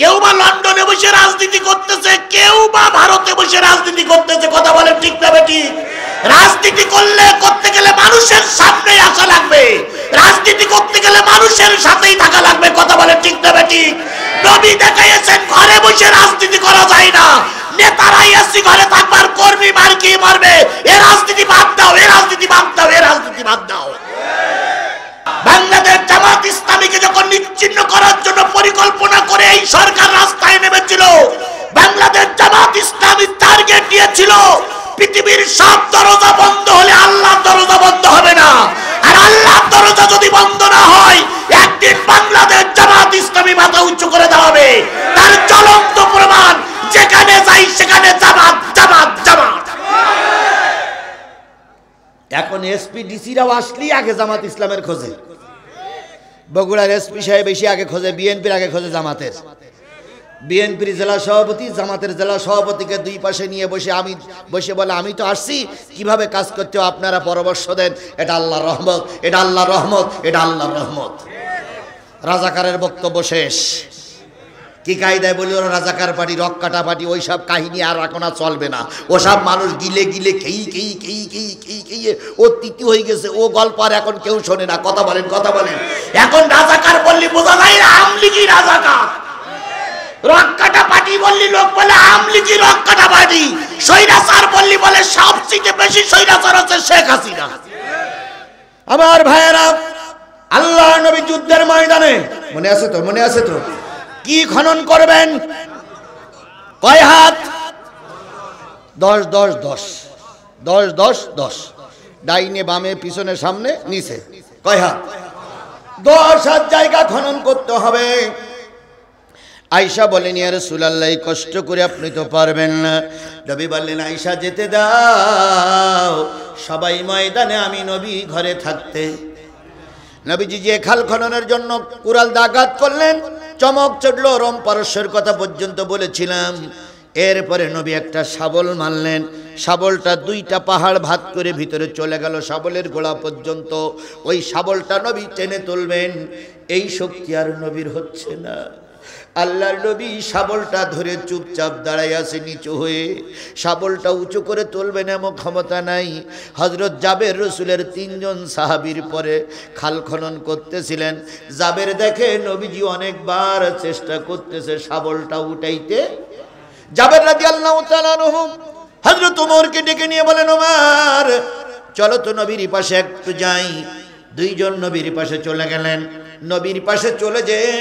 কেউ বা লন্ডনে বসে রাজনীতি করতেছে, কেউ বা ভারতে বসে রাজনীতি করতেছে। কথা বলেন ঠিক না বেঠিক? রাজনীতি করতে গেলে মানুষের সামনে আসা লাগবে, রাজনীতি করতে গেলে মানুষের সাথেই থাকা লাগবে। কথা বলেন ঠিক না বেঠিক? নবী দেখাইয়েছেন ঘরে বসে রাজনীতি করা যায় না। নেতারাই এসি ঘরে থাকবার, কর্মী মার কি মারবে, এ রাজনীতি বাদ দাও, এ রাজনীতি বাদ দাও, এ রাজনীতি বাদ দাও। বাংলাদেশ জামাত ইসলামীকে যখন নিশ্চিহ্ন করার জন্য পরিকল্পনা করে এই সরকার রাস্তায় নেমেছিল, বাংলাদেশ জামাত ইসলামী টার্গেট দিয়েছিল পৃথিবীর সব দরজা বন্ধ হলে আল্লাহর দরজা বন্ধ হবে না। আর আল্লাহর দরজা যদি বন্ধ না হয়, একদিন বাংলাদেশ জামাত ইসলামী মাথা উঁচু করে দাঁড়াবে। তার জ্বলন্ত প্রমাণ, যেখানে যাই সেখানে জামাত জামাত জামাত। এখন এসপি ডিসিরাও আসলি আগে জামাত ইসলামের খোঁজে। বগুড়ার এসপি সাহেব বেশি আগে খোঁজে বিএনপির, আগে খোঁজে জামাতের। বিএনপির জেলা সভাপতি জামাতের জেলা সভাপতিকে দুই পাশে নিয়ে বসে বলে, আমি তো আসছি, কিভাবে কাজ করতে আপনারা পরামর্শ দেন। এটা আল্লাহর রহমত, এটা আল্লাহর রহমত, এটা আল্লাহর রহমত। রাজাকারের বক্তব্য শেষ। কি কায়দায় বলি, ওরা রাজাকার পার্টি, রক কাটা পার্টি, ওই সব কাহিনী আর এখন আর চলবে না। ওসব মানুষ গিলে গিলে খেয়ে ও তিতি হয়ে গেছে, ও গল্প আর এখন কেউ শোনে না। কথা বলেন, কথা বলেন। এখন রাজাকার বললি বোঝা যায় না আমলিগি রাজাকার, রক কাটা পার্টি বললি লোক বলে আমলিগি রক কাটা পার্টি, স্বৈরাচার বললি বলে সবচেয়ে বেশি স্বৈরাচার হচ্ছে শেখ হাসিনা। আমার ভাইয়েরা, আল্লাহ নবী যুদ্ধের ময়দানে, মনে আছে তো, মনে আছে তো, কি খনন করবেন? কয় হাত? 10 10 10 10 10 10, ডাইনে বামে পিছনে সামনে নিচে। কয় হাত? 10 হাত জায়গা খনন করতে হবে। আয়েশা বলেন, ইয়া রাসূলুল্লাহ, কষ্ট করে আপনি তো পারবেন না। নবী বললেন, আয়েশা যেতে দাও, সবাই ময়দানে, আমি নবী ঘরে থাকতে। নবীজি যে খাল খননের জন্য কুড়াল দাগাত করলেন, চমক চড়ল, রোম পারস্যের কথা পর্যন্ত বলেছিলাম। এরপরে নবী একটা শাবল মারলেন, শাবলটা 2টা পাহাড় ভাগ করে ভিতরে চলে গেল শাবলের গোড়া পর্যন্ত। ওই শাবলটা নবী টেনে তুলবেন, এই শক্তি আর নবীর হচ্ছে না। আল্লাহর নবী শাবলটা ধরে চুপচাপ দাঁড়ায় আছে নিচু হয়ে, শাবলটা উঁচু করে তুলবেন এমন ক্ষমতা নাই। হযরত জাবের রাসূলের 3 জন সাহাবীর পরে খাল খনন করতেছিলেন। জাবের দেখে নবীজি অনেকবার চেষ্টা করতেছে শাবলটা উঠাইতে। জাবের রাদিয়াল্লাহু তাআলা আনহু হযরত ওমরকে ডেকে নিয়ে বলেন, ওমর চলো তো নবীর পাশে একটু যাই। 2 জন নবীর পাশে চলে গেলেন। নবীর পাশে চলে যেয়ে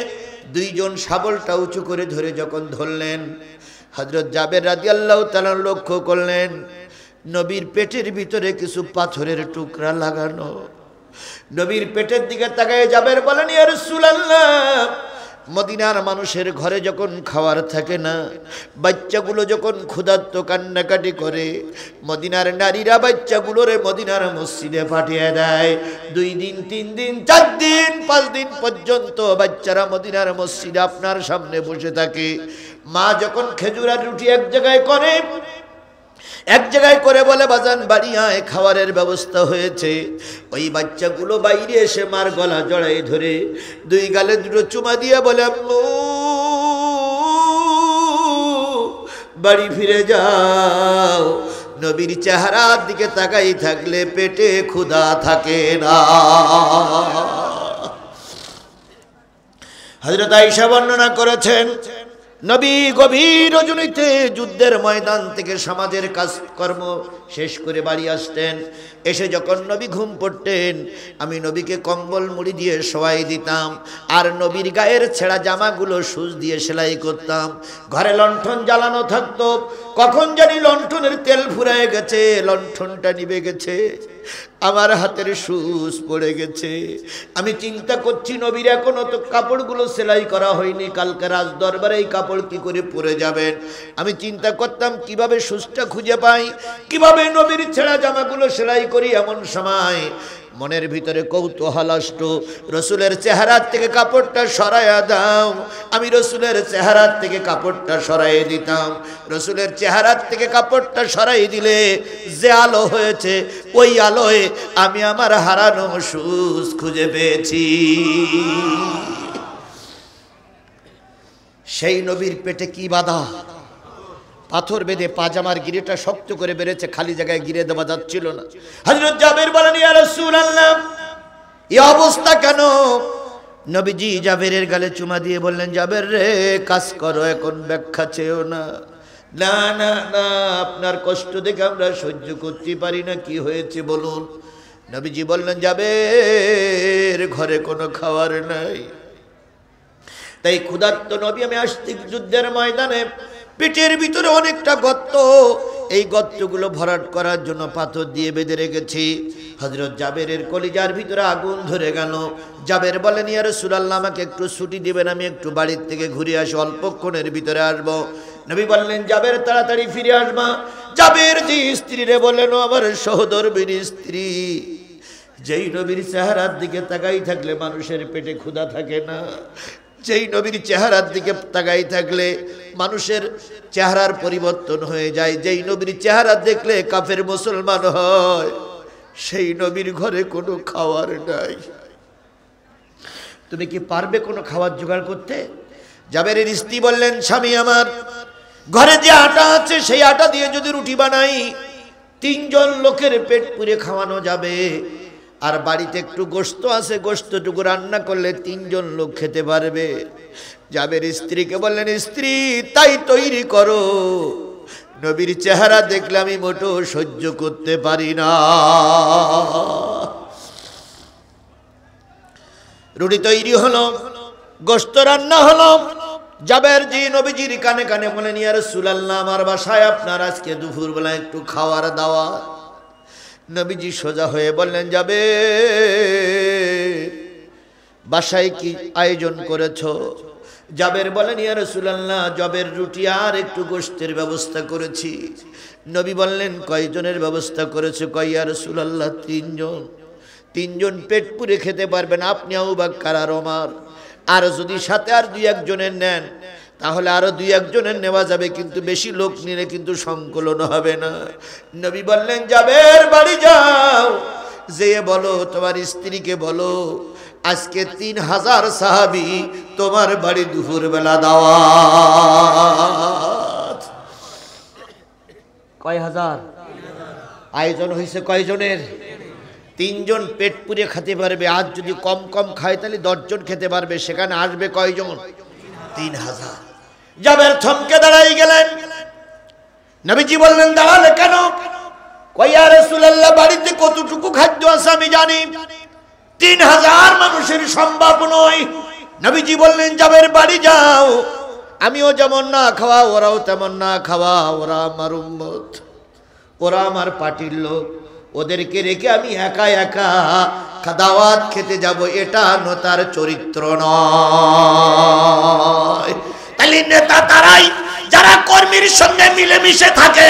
2 জন শাবলটা উঁচু করে ধরে যখন ধরলেন, হযরত জাবের রাদিয়াল্লাহু তাআলা লক্ষ্য করলেন নবীর পেটের ভিতরে কিছু পাথরের টুকরা লাগানো। নবীর পেটের দিকে তাকায় জাবের বলেন, ইয়া রাসূলুল্লাহ, মদিনার মানুষের ঘরে যখন খাবার থাকে না, বাচ্চাগুলো যখন ক্ষুধার্ত কান্নাকাটি করে, মদিনার নারীরা বাচ্চাগুলোরে মদিনার মসজিদে পাঠিয়ে দেয়। 2 দিন 3 দিন 4 দিন 5 দিন পর্যন্ত বাচ্চারা মদিনার মসজিদে আপনার সামনে বসে থাকে। মা যখন খেজুর আর রুটি এক জায়গায় করে বলে, বাজান বাড়ি আয়, খাবারের ব্যবস্থা হয়েছে, ওই বাচ্চাগুলো বাইরে এসে মার গলা জড়াই ধরে 2 গালে 2 চুমা দিয়ে বলে, আম্মু বাড়ি ফিরে যাও। নবীর চেহারার দিকে তাকাই থাকলে পেটে ক্ষুধা থাকে না। হযরত আয়েশা বর্ণনা করেছেন, নবী গভীর রজনীতে যুদ্ধের ময়দান থেকে সমাজের কাজকর্ম শেষ করে বাড়ি আসতেন। এসে যখন নবী ঘুম পড়তেন, আমি নবীকে কম্বল মুড়ি দিয়ে শোয়াই দিতাম, আর নবীর গায়ের ছেঁড়া জামাগুলো সুচ দিয়ে সেলাই করতাম। ঘরে লণ্ঠন জ্বালানো থাকতো, কখন জানি লণ্ঠনের তেল ফুরায় গেছে, লণ্ঠনটা নিভে গেছে, আমার হাতের সুচ পড়ে গেছে। আমি চিন্তা করছি নবীর এখনো তো কাপড়গুলো সেলাই করা হয়নি, কালকে রাজ দরবারে এই কাপড় কি করে পরে যাবেন। আমি চিন্তা করতাম কিভাবে সুচটা খুঁজে পাই, কিভাবে নবীর ছেঁড়া জামাগুলো সেলাই করি। এমন সময় মনের ভিতরে কৌতূহল আসতো, রসুলের চেহারার থেকে কাপড়টা সরাইয়া দাও। আমি রসুলের চেহারার থেকে কাপড়টা সরাইয়ে দিতাম। রসুলের চেহারার থেকে কাপড়টা সরাই দিলে যে আলো হয়েছে, ওই আলোয় আমি আমার হারানো সুচ খুঁজে পেয়েছি। সেই নবীর পেটে কি বাধা, পাথর বেঁধে পাজামার গিরেটা শক্ত করে বেড়েছে, খালি জায়গায় গিরে দেওয়া যাচ্ছিল না। হযরত জাবের বলেন, ইয়া রাসূলুল্লাহ, এই অবস্থা কেন? নবীজি জাবেরের গালে চুমা দিয়ে বললেন, জাবের রে, কাজ করো, এখন ব্যাখ্যা চেয়েও না। না না না, আপনার কষ্ট দেখে আমরা সহ্য করতে পারি না, কি হয়েছে বলুন। নবীজি বললেন, জাবের, ঘরে কোনো খাবার নাই। তাই ক্ষুধার্ত নবী, আমি আসছি যুদ্ধের ময়দানে, পেটের ভিতরে অনেকটা গর্ত, এই গর্তগুলো ভরাট করার জন্য পাথর দিয়ে বেঁধে রেখেছি। হযরত জাবেরের কলিজার ভিতরে আগুন ধরে গেল। জাবের বলেন, ইয়া রাসূলুল্লাহ, আমাকে একটু ছুটি দিবেন, আমি একটু বাড়ির থেকে ঘুরে আসি, অল্পক্ষণের ভিতরে আসবো। নবী বললেন, জাবের, তাড়াতাড়ি ফিরে আসবা। জাবের যে স্ত্রীরে বললেন, আমার সহধর্মিণী স্ত্রী, যেই নবীর চেহারার দিকে তাকাই থাকলে মানুষের পেটে ক্ষুধা থাকে না, যেই নবীর চেহারার দিকে তাকাই থাকলে মানুষের চেহারার পরিবর্তন হয়ে যায়, যেই নবীর চেহারা দেখলে কাফের মুসলমান হয়, সেই নবীর ঘরে কোনো খাবার নাই। তুমি কি পারবে কোনো খাবার জোগাড় করতে? জাবেরের স্ত্রী বললেন, স্বামী আমার, ঘরে যে আটা আছে সেই আটা দিয়ে যদি রুটি বানাই, 3 জন লোকের পেট পুরে খাওয়ানো যাবে। আর বাড়িতে একটু গোশত আছে, গোশতটুকু রান্না করলে 3 জন লোক খেতে পারবে। জাবের স্ত্রীকে বললেন, স্ত্রী, তাই তৈরি করো। নবীর চেহারা দেখলে আমি মোটেও সহ্য করতে পারি না। রুটি তৈরি হলো, গোশত রান্না হলো। জাবের জি নবীজির কানে কানে বলেন, ইয়া রাসূলুল্লাহ, আমার বাসায় আপনার আজকে দুপুরবেলা একটু খাওয়ার দাওয়াত। নবীজি সোজা হয়ে বললেন, যাবে, বাসায় কি আয়োজন করেছ? জাবের বলেন, ইয়া রাসূলুল্লাহ, জবের রুটি আর একটু গোশতের ব্যবস্থা করেছি। নবী বললেন, কয়জনের ব্যবস্থা করেছো? কয়, ইয়া রাসূলুল্লাহ, 3 জন। 3 জন পেট পুরে খেতে পারবেন, আপনি, আবু বকর আর ওমর। আর যদি সাথে আর 2-1 জনের নেন, তাহলে আরো 2-1 জনের নেওয়া যাবে, কিন্তু বেশি লোক নিলে কিন্তু সংকলন হবে না। নবী বললেন, জাবের, বাড়ি যাও, যেয়ে বলো তোমার স্ত্রীকে বলো, আজকে 3000 সাহাবী তোমার বাড়ি দুপুরবেলা দাওয়াত। কয় হাজার আয়োজন হয়েছে? কয়জনের? 3 জন পেট পুরে খেতে পারবে। আজ যদি কম কম খায় তাহলে 10 জন খেতে পারবে, সেখানে আসবে কয়জন? 3000। জাবের থমকে দাঁড়াই গেলেন। নবীজি বললেন, দাঁড়ালে কেন? কয়, ইয়া রাসূলুল্লাহ, বাড়িতে কতটুকু খাদ্য আছে আমি জানি, 3000 মানুষের সম্ভব নয়। নবীজি বললেন, জাবের, বাড়ি যাও, আমিও যেমন না খাওয়া, ওরাও তেমন না খাওয়া, ওরা আমার উম্মত, ওরা আমার পার্টির লোক, ওদেরকে রেখে আমি একা একা দাওয়াত খেতে যাব, এটা নেতার চরিত্র নয়। তাহলে নেতা তারাই যারা কর্মীর সঙ্গে মিলেমিশে থাকে।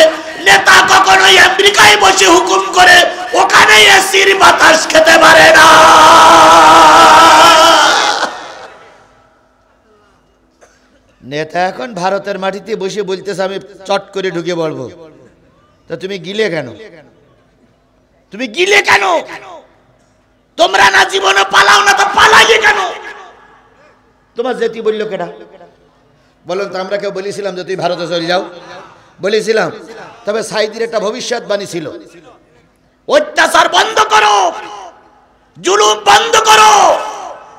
নেতা কখনোই আমেরিকায় বসে হুকুম করে ওখানে এসির বাতাস খেতে পারে না। নেতা এখন ভারতের মাটিতে বসে বলতেছে, আমি চট করে ঢুকে বলবো। তা তুমি গিলে কেন? তুমি গিলে কেন? তোমরা না জীবনে পালাও না, তো পালাইলে কেন? তোমার যেতে বললো কেডা? বলুন তো, আমরা কেউ বলেছিলাম যে তুই ভারতে চলে যাও? বলেছিলাম? তবে সাইদির একটা ভবিষ্যৎবাণী ছিল, অত্যাচার বন্ধ করো, জুলুম বন্ধ করো,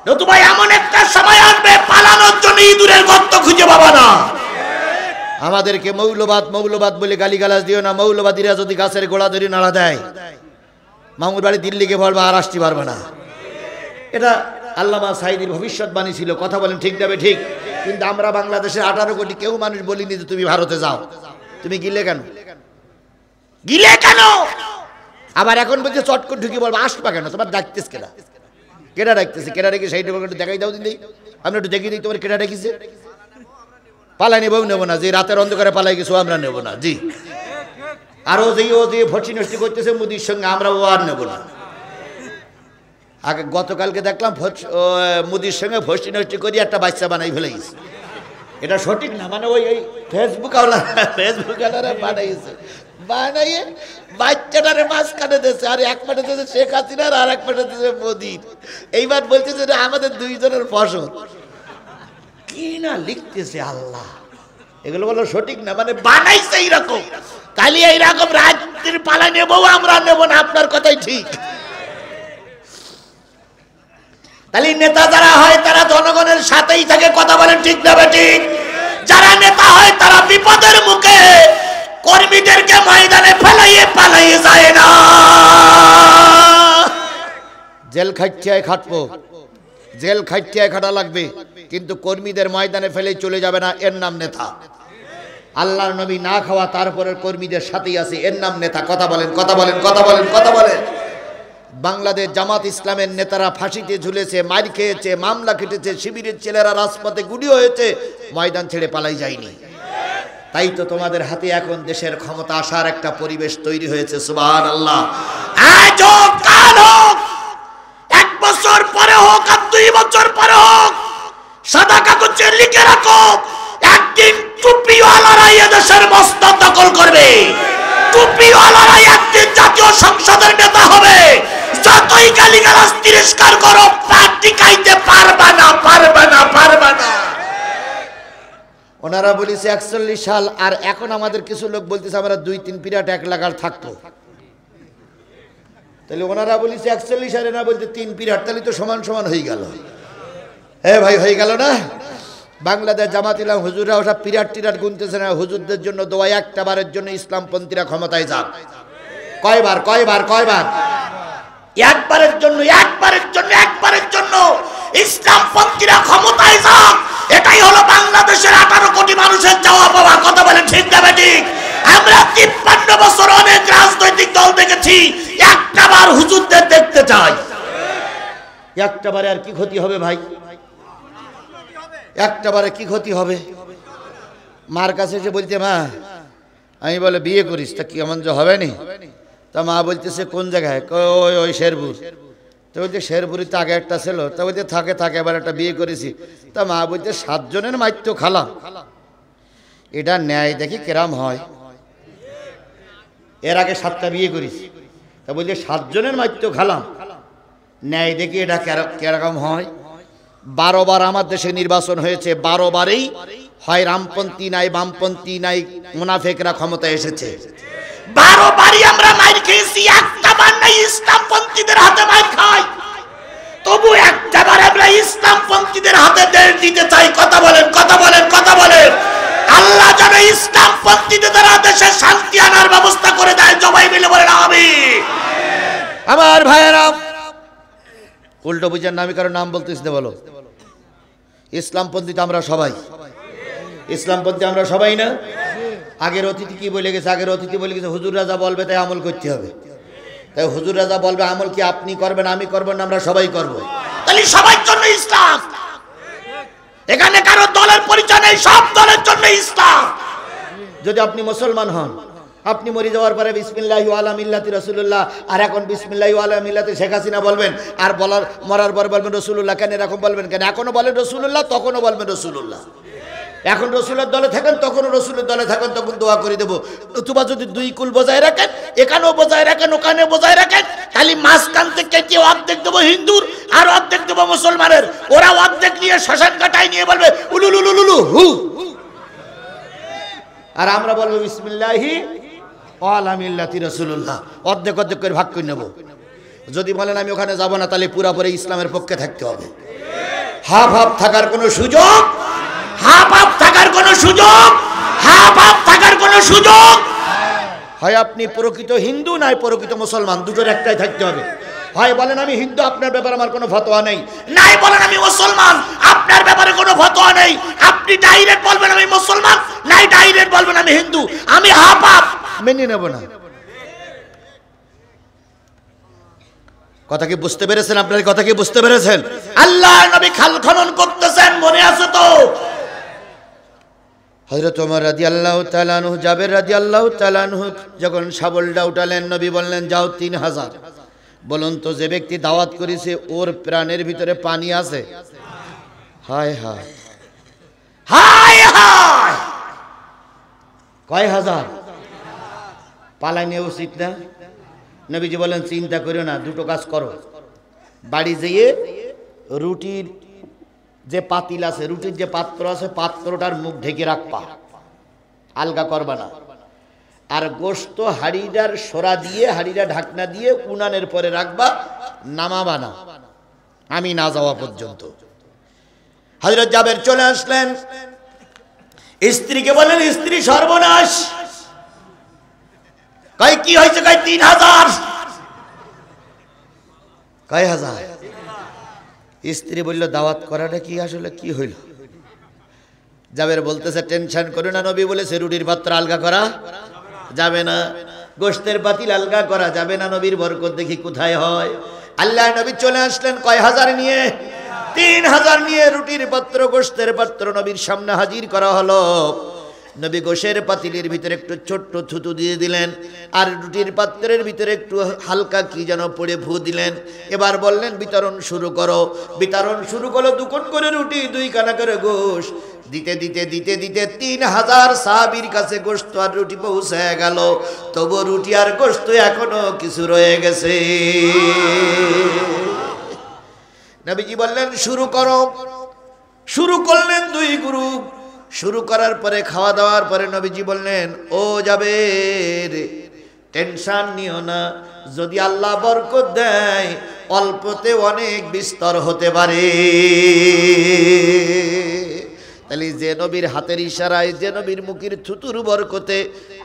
নতুবা এমন একটা সময় আসবে পালানোর জন্য ইঁদুরের গর্ত খুঁজে পাবা না। আমাদেরকে মৌলবাদ মৌলবাদ বলে গালিগালাজ দিও না। মৌলবাদীরা যদি গাছের গোড়া ধরে নাড়া দেয়, মামুর বাড়ি দিল্লিকে বলবা আর আসতে পারবে না। এটা আল্লামা সাইদির ভবিষ্যৎবাণী ছিল। কথা বলেন ঠিক যাবে? ঠিক। কিন্তু আমরা বাংলাদেশের 18 কোটি কেউ মানুষ বলিনি যে তুমি ভারতে যাও। তুমি গিলে কেন? গিলে কেন? আবার এখন বলছে চট করে ঢুকে বলবো আসবা কেন? তোমার ডাকতেছ কেনা? কেডা ডাকতেছে? কেডা ডেকে সেইটা একটু দেখাই দাও দিন, আমরা একটু দেখিয়ে দিই তোমার কেডা ডেকেছে। পালাই নেবও নেবো না, যে রাতের অন্ধকারে পালাই গেছো আমরা নেবো না। জি, আরো যে ও যে ফটি নষ্টি করতেছে মুদির সঙ্গে, আমরা ও আর নেবো না। আগে গতকালকে দেখলাম মুদির সঙ্গে ফষ্টি নষ্টি করি একটা বাচ্চা বানাই ফেলে গেছে। এটা সঠিক না, মানে ওই ফেসবুক বানাইছে, বানাইয়ে বাচ্চাটারে মাঝখানে দিয়েছে, আর এক পাটে দিয়েছে শেখ হাসিনার, আর এক পাটে দিয়েছে মোদির। এইবার বলতেছে যে আমাদের 2 জনের ফসল। কি না লিখতেছে আল্লাহ, এগুলো বলো সঠিক না, মানে বানাইছে এইরকম। তাহলে এইরকম রাজনীতির পালা নেবো আমরা, নেব না, আপনার কথাই ঠিক। তাহলে নেতা যারা হয় তারা জনগণের সাথেই থাকে, কথা বলেন ঠিক না ঠিক? যারা নেতা হয় তারা বিপদের মুখে কর্মীদেরকে ময়দানে ফেলাইয়ে পালাইয়ে যায় না। জেল খাটিয়ায় খাটবো, জেল খাটিয়ায় খাটা লাগবে, কিন্তু কর্মীদের ময়দানে ফেলেই চলে যাবে না, এর নাম নেতা। আল্লাহর নবী না খাওয়া তারপরে কর্মীদের সাথেই আছে, এর নাম নেতা। কথা বলেন, কথা বলেন, কথা বলেন, কথা বলেন। বাংলাদেশ জামাত ইসলামের নেতারা ফাঁসিতে ঝুলেছে, মার খেয়েছে, মামলা কেটেছে, শিবিরের ছেলেরা রাজপথে গুলি হয়েছে, ময়দান ছেড়ে পালাই যায়নি। তাই তো তোমাদের হাতে এখন দেশের ক্ষমতা আসার একটা পরিবেশ তৈরি হয়েছে। সুবহানাল্লাহ। আজ হোক, কাল হোক, 1 বছর পরে হোক আর 2 বছর পরে হোক, সাদা কাগজে লিখে রাখো, একদিন টুপিওয়ালারা দেশের মস্তক দখল করবে। টুপিওয়ালারা একদিন জাতীয় সংসদের নেতা হবে। যতই গালিগালাজ তিরস্কার করো, পার্টি খাইতে পারবে না, পারবে না, পারবে না। ওনারা বলেছে 41 সাল, আর এখন আমাদের কিছু লোক বলতেছে আমরা 2-3 পিরিয়ড 1 লাগার থাকতো। তাহলে ওনারা বলেছে 41 সালে, না বলতে 3 পিরিয়ড, তাহলে তো সমান সমান হয়ে গেল। হ্যাঁ ভাই, হয়ে গেল না? বাংলাদেশ জামাত ইসলাম হুজুররা ওসব পিরিয়ড টিরিয়ড গুনতেছে না। হুজুরদের জন্য দোয়া, একটা বারের জন্য ইসলামপন্থীরা ক্ষমতায় যাক। কয়বার, কয়বার, কয়বার? একবারের জন্য, একবারের জন্য, একবারের জন্য ইসলামপন্থীরা ক্ষমতায় যাক। এটাই হলো বাংলাদেশের 18 কোটি মানুষের চাওয়া পাওয়া। কথা বলেন ঠিক না ঠিক? আমরা 53 বছর অনেক রাজনৈতিক দল দেখেছি, একটা বার হুজুরদের দেখতে চাই। একটা বারে আর কি ক্ষতি হবে ভাই? একটা বারে কি ক্ষতি হবে? মার কাছে এসে বলতে, মা আমি বলে বিয়ে করিস, তা কি এমন যে হবে নি? তা মা বলতেছে কোন জায়গায়? ওই ওই শেরপুর। তো বলছে শেরপুরি তো আগে একটা ছিল। তা বলতে থাকে থাকে, এবার একটা বিয়ে করেছি। তা মা বলছে 7 জনের মাইত্য খালাম, এটা ন্যায় দেখি কেরাম হয়। এর আগে 7টা বিয়ে করেছি। তা বলছে 7 জনের মাইত্য খালাম, ন্যায় দেখি এটা কেরকম হয়। 12 বার আমার দেশে নির্বাচন হয়েছে, 12 বারেই হয় রামপন্থী নাই, বামপন্থী নাই, মুনাফেকরা ক্ষমতায় এসেছে। 12 বারই আমরা মাইর খেয়েছি, একটা বার নাই ইসলামপন্থীদের হাতে মাইর খাই। তবু একটা বার আমরা ইসলামপন্থীদের হাতে দেশ দিতে চাই। কথা বলেন, কথা বলেন, কথা বলেন। আল্লাহ যেন ইসলামপন্থীদের দ্বারা দেশে শান্তি আনার ব্যবস্থা করে দেয়। সবাই মিলে বলেন আমিন। আমার ভাইয়েরা, উল্টো বুঝার নামে কারো নাম বলতেছি না, বলো ইসলামপন্থী তো আমরা সবাই। ইসলামপন্থী আমরা সবাই না? আগের অতিথি কি বলে গেছে? আগের অতিথি বলে গেছে হুজুর রাজা বলবে তাই আমল করতে হবে। তাই হুজুর রাজা বলবে, আমল কি আপনি করবেন, আমি করবেন না, আমরা সবাই করব। তাহলে সবার জন্য ইসলাম। এখানে কারো দলের পরিচয় নেই, সব দলের জন্য ইসলাম। যদি আপনি মুসলমান হন, আপনি মরে যাওয়ার পরে বিসমিল্লাহি ওয়ালা মিল্লাতি রাসূলুল্লাহ, আর এখন বিসমিল্লাহি ওয়ালা মিল্লাতি শেখ হাসিনা বলবেন, আর মরার পর বলবেন রাসূলুল্লাহ। কেন এরকম বলবেন কেন? এখনো বলেন রাসূলুল্লাহ, তখনও বলবেন রাসূলুল্লাহ। এখন রসুলের দলে থাকেন, তখনও রসুলের দলে থাকেন, তখন দোয়া করে দেবো। নতুবা যদি 2 কুল বজায় রাখেন, এখানেও বজায় রাখেন, ওখানে বজায় রাখেন, তাহলে মাঝখান থেকে কেটে অর্ধেক দেবো হিন্দুর আর অর্ধেক দেবো মুসলমানের। ওরা অর্ধেক নিয়ে শ্মশান কাটায় নিয়ে বলবে উলুলুলুলু হু, আর আমরা বলবো বিসমিল্লাহি ওয়ালা মিল্লাতি রাসূলুল্লাহ। অর্ধেক অর্ধেক করে ভাগ করে নেব। যদি বলেন আমি ওখানে যাব না, তাহলে পুরাপুরি ইসলামের পক্ষে থাকতে হবে। হাফ হাফ থাকার কোনো সুযোগ, হাফ হাফ থাকার কোনো সুযোগ, হাফ হাফ থাকার কোনো সুযোগ। হয় আপনি প্রকৃত হিন্দু, নাই প্রকৃত মুসলমান, দুটোর একটাই থাকতে হবে। হয় বলেন আমি হিন্দু, আপনার ব্যাপারে আমার কোনো ফতোয়া নেই, নাই বলেন আমি মুসলমান, আপনার ব্যাপারে কোনো ফতোয়া নেই। আপনি ডাইরেক্ট বলবেন আমি মুসলমান, নাই ডাইরেক্ট বলবেন আমি হিন্দু। আমি হাফ হাফ মেনে নেব না। কথা কি বুঝতে পেরেছেন? আপনার কথা কি বুঝতে পেরেছেন? আল্লাহ নবী খাল খনন করতেছেন, মনে আছে তো? হযরত ওমর রাদিয়াল্লাহু তাআলা আনহু, জাবের রাদিয়াল্লাহু তাআলা আনহু যখন শাবলটা উঠালেন, নবী বললেন যাও 3000। বলুন তো, যে ব্যক্তি দাওয়াত করেছে ওর প্রাণের ভিতরে পানি আছে? হায় হায় হায় হায়, কয় হাজার? পালাই নেওয়া উচিত না? নবীজি বলেন চিন্তা করো না, দুটো কাজ করো। বাড়ি যেয়ে রুটির যে পাতিল আছে, রুটির যে পাত্র আছে, পাত্রটার মুখ ঢেকে রাখবা, আলগা করবা না। আর গোশত হাড়িটার সোরা দিয়ে, হাড়িটা ঢাকনা দিয়ে উনানের পরে রাখবা, নামাবা না আমি না যাওয়া পর্যন্ত। হযরত জাবের চলে আসলেন, স্ত্রীকে বললেন, স্ত্রী সর্বনাশ। কয় কি হয়েছে? কয় 3000। কয় হাজার? স্ত্রী বলল, দাওয়াত করাটা কি আসলে কি হইল? জাবের বলতেছে, টেনশন করো না, নবী বলেছে রুটির পাত্র আলগা করা যাবে না, গোশতের পাতিল আলগা করা যাবে না, নবীর বরকত দেখি কোথায় হয়। আল্লাহ নবী চলে আসলেন কয় হাজার নিয়ে? 3000 নিয়ে রুটির পাত্র, গোশতের পাত্র নবীর সামনে হাজির করা হলো। নবী গোশের পাতিলের ভিতরে একটু ছোট্ট থুতু দিয়ে দিলেন, আর রুটির পাত্রের ভিতরে একটু হালকা কি যেন পড়ে ফু দিলেন। এবার বললেন, বিতরণ শুরু করো। বিতরণ শুরু করলো, দুকোণ করে রুটি, 2 কানা করে গোশ। দিতে দিতে দিতে দিতে 3000 সাহাবীর কাছে গোশত আর রুটি পৌঁছে গেল। তবু রুটি আর গোশত এখনো কিছু রয়ে গেছে। নবীজি বললেন, শুরু করো। শুরু করলেন 2 গ্রুপ। শুরু করার পরে, খাওয়া দাওয়ার পরে নবীজি বললেন, ও জাবের, টেনশন নিও না, যদি আল্লাহ বরকত দেয় অল্পতে অনেক বিস্তর হতে পারে। তাহলে যে নবীর হাতের ইশারায়, যে নবীর মুখের থুতুর বরকতে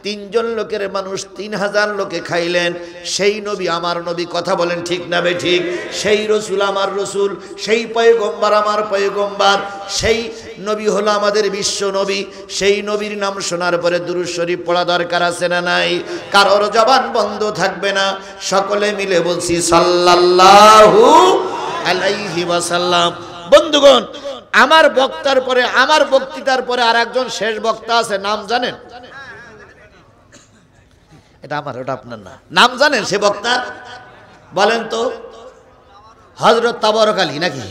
3 জন লোকের মানুষ 3000 লোকে খাইলেন, সেই নবী আমার নবী। কথা বলেন ঠিক না বে ঠিক? সেই রসুল আমার রসুল, সেই পয়গম্বর আমার পয়গম্বর, সেই নবী হলো আমাদের বিশ্ব নবী। সেই নবীর নাম শোনার পরে দুরূদ শরীফ পড়া দরকার আছে না নাই? কারোর জবান বন্ধ থাকবে না, সকলে মিলে বলছি সাল্লাল্লাহু আলাইহি ওয়াসাল্লাম। বন্ধুগণ, আমার বক্তার পরে, আমার বক্তৃতার পরে আর একজন শেষ বক্তা আছে, নাম জানেন? এটা আমার, ওটা আপনার না। নাম জানেন সে বক্তা? বলেন তো। হযরত তাবারক আলী নাকি?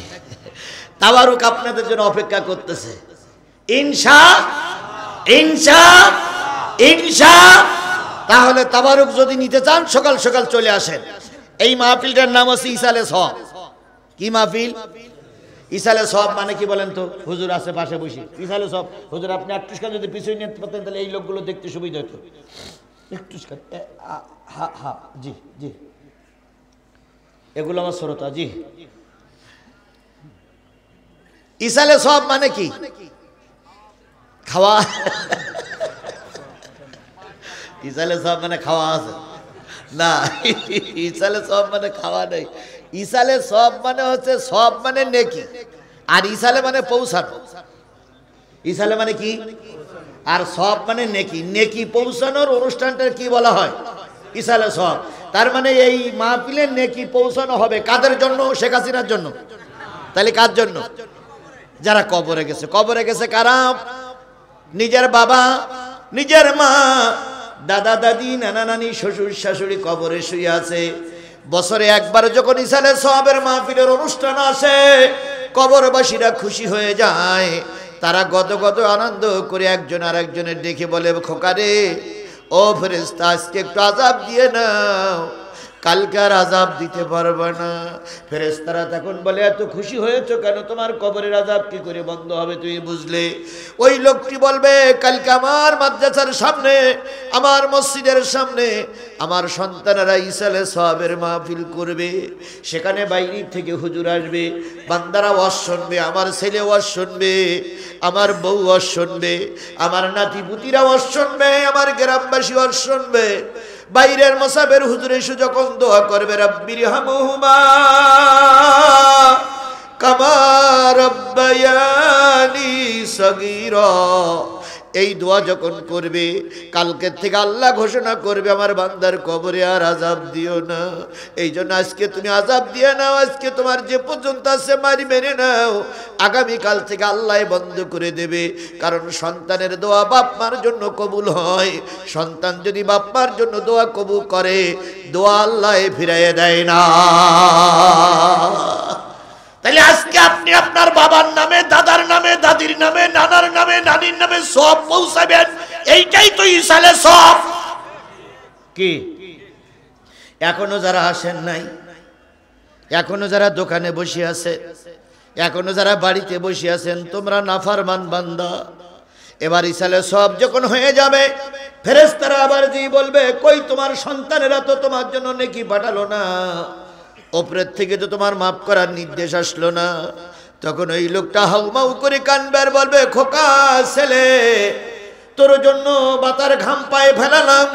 তাবারক আপনাদের জন্য অপেক্ষা করতেছে। ইনশা ইনশা ইনশা। তাহলে তাবারক যদি নিতে চান, সকাল সকাল চলে আসেন। এই মাহফিলটার নাম হচ্ছে ইসালে সওয়াব। কি মাহফিল? ইসালে সওয়াব মানে কি বলেন তো? হুজুর আছে পাশে বসে। ইসালে সওয়াব হুজুর, আপনি 38 খান যদি পিছনে নিতে পারতেন তাহলে এই লোকগুলো দেখতে সুবিধা হতো। 38 খান, হা হা, জি জি, এগুলো আমার শ্রোতা। জি, ইসালে সওয়াব মানে কি? খাওয়া। ইসালে সওয়াব মানে খাওয়া আছে না, ইসালে সওয়াব মানে খাওয়া নেই। ইসালে সওয়াব মানে হচ্ছে, সওয়াব মানে নেকি, আর ইসালে মানে পৌঁছানো। ইসালে মানে কি? আর সওয়াব মানে নেকি। নেকি পৌঁছানোর অনুষ্ঠানটার কি বলা হয়? ইসালে সওয়াব। তার মানে এই মাহফিলে নেকি পৌঁছানো হবে কাদের জন্য? শেখ হাসিনার জন্য। তাহলে কার জন্য? যারা কবরে গেছে। কবরে গেছে কারা? নিজের বাবা, নিজের মা, দাদা দাদি, নানা নানি, শ্বশুর শাশুড়ি কবরে শুয়ে আছে। বছরে একবার যখন ইসালে সওয়াবের মাহফিলের অনুষ্ঠান আসে, কবরবাসীরা খুশি হয়ে যায়। তারা গদগদ আনন্দ করে একজন আর একজনের ডেকে বলে, খোকারে, ও ফেরেশতা, আজকে একটু আযাব দিয়ে নাও, কালকে আর আযাব দিতে পারবে না। ফেরেশতারা তখন বলে, এত খুশি হয়েছো কেন? তোমার কবরের আযাব কি করে বন্ধ হবে তুমি বুঝলে? ওই লোকটি বলবে, কালকে আমার মাদ্রাসার সামনে, আমার মসজিদের সামনে আমার সন্তানেরা ইসালে সওয়াবের মাহফিল করবে। সেখানে বাইরে থেকে হুজুর আসবে, বান্দারা ওয়াজ শুনবে, আমার ছেলে ওয়াজ শুনবে, আমার বউ ওয়াজ শুনবে, আমার নাতিপুতিরা ওয়াজ শুনবে, আমার গ্রামবাসী ওয়াজ শুনবে। বাইরের মাসাবের হুজুর এসে যখন দোয়া করবে, রাব্বির হামহুমা কামা রাব্বায়ানি সগীরা, এই দোয়া যখন করবে, কালকের থেকে আল্লাহ ঘোষণা করবে, আমার বান্দার কবরে আর আযাব দিও না। এই জন্য আজকে তুমি আযাব দিয়ে নাও, আজকে তোমার যে পর্যন্ত আছে মারি মেরে নাও, আগামীকাল থেকে আল্লাহ বন্ধ করে দেবে। কারণ সন্তানের দোয়া বাপ মার জন্য কবুল হয়। সন্তান যদি বাপ মার জন্য দোয়া কবুল করে, দোয়া আল্লাহ ফিরাইয়ে দেয় না। তাহলে আজকে আপনি আপনার বাবার নামে, দাদার নামে, দাদির নামে, নানার নামে, নানির নামে সওয়াব পৌঁছাবেন। এইটাই তো ইসালে সওয়াব। কি এখনো যারা আসেন নাই, এখনো যারা দোকানে বসে আছে, এখনো যারা বাড়িতে বসে আছেন তোমরা নাফরমান বান্দা, এবার ইসালে সব যখন হয়ে যাবে ফেরেশতারা আবার জি বলবে কই তোমার সন্তানেরা তো তোমার জন্য নেকি পাঠালো না, উপরের থেকে তো তোমার মাফ করার নির্দেশ আসলো না। তখন ওই লোকটা হাউমাউ করে কানবে আর বলবে খোকা ছেলে, তোর জন্য বাতার ঘাম পায়ে ফেলালাম,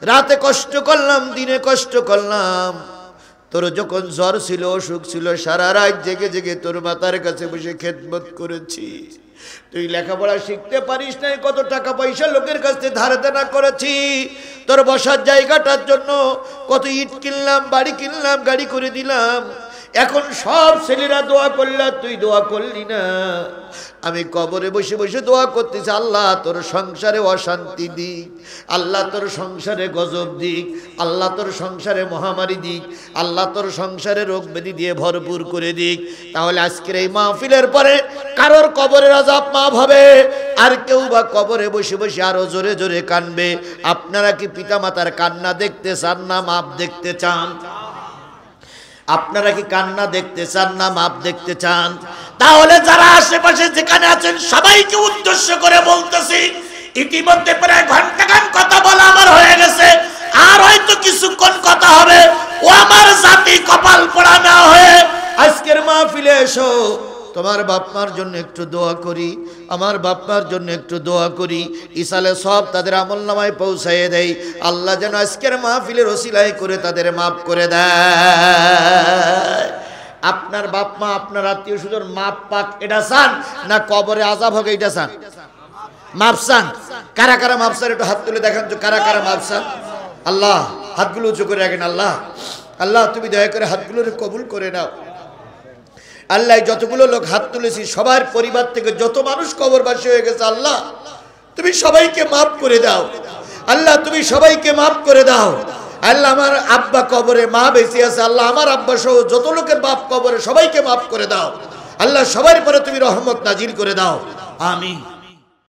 রাতে কষ্ট করলাম, দিনে কষ্ট করলাম, তোর যখন জ্বর ছিল অসুখ ছিল সারা রাত জেগে জেগে তোর মাতার কাছে বসে খেদমত করেছি, তুই লেখাপড়া শিখতে পারিস নাই, কত টাকা পয়সা লোকের কাছ থেকে ধার দেনা করেছি, তোর বসার জায়গাটার জন্য কত ইট কিনলাম, বাড়ি কিনলাম, গাড়ি করে দিলাম, এখন সব ছেলেরা দোয়া করলা, তুই দোয়া করলি না। আমি কবরে বসে বসে দোয়া করতেছি, আল্লাহ তোর সংসারে অশান্তি দিক, আল্লাহ তোর সংসারে গজব দিক, আল্লাহ তোর সংসারে মহামারী দিক, আল্লাহ তোর সংসারে রোগ ব্যাধি দিয়ে ভরপুর করে দিক। তাহলে আজকের এই মাহফিলের পরে কারোর কবরের আযাব মাফ হবে, আর কেউ বা কবরে বসে বসে আরো জোরে জোরে কানবে। আপনারা কি পিতামাতার কান্না দেখতে চান না মাপ দেখতে চান? আপনারা কি কান্না দেখতে চান না মাপ দেখতে চান? তাহলে যারা আশেপাশে যেখানে আছেন সবাইকে উদ্দেশ্য করে বলতেছি, ইতিমধ্যে প্রায় ঘন্টাখান কথা বলা আমার হয়ে গেছে, আর হয়তো কিছুক্ষণ কথা হবে। ও আমার জাতি কপাল পোড়া না হয়ে আজকের মাহফিলে এসো, তোমার বাপমার জন্য একটু দোয়া করি, আমার বাপমার জন্য একটু দোয়া করি, ইসালে সব তাদের আমলনামায় পৌঁছায় দেয়। আল্লাহ যেন আজকের মাহফিলের ওসিলায় করে তাদের মাফ করে দেয়। আপনার বাপমা আপনার আত্মীয় স্বজন মাপ পাক এটা চান না কবরে আযাব হোক এটা চান? মাপ চান? কারা কারা মাপ চান একটু হাত তুলে দেখান তো, কারা কারা মাপ চান? আল্লাহ হাতগুলো উঁচু করে রাখেন। আল্লাহ আল্লাহ তুমি দয়া করে হাতগুলো কবুল করে নাও। আল্লাহ যতগুলো লোক হাত তুলেছি সবার পরিবার থেকে যত মানুষ কবরবাসী হয়ে গেছে, আল্লাহ তুমি সবাইকে মাফ করে দাও। আল্লাহ তুমি সবাইকে মাফ করে দাও। আল্লাহ আমার আব্বা কবরে, মা বেঁচে আছে, আল্লাহ আমার আব্বা সহ যত লোকের বাপ কবরে সবাইকে মাফ করে দাও। আল্লাহ সবার পরে তুমি রহমত নাজিল করে দাও। আমিন।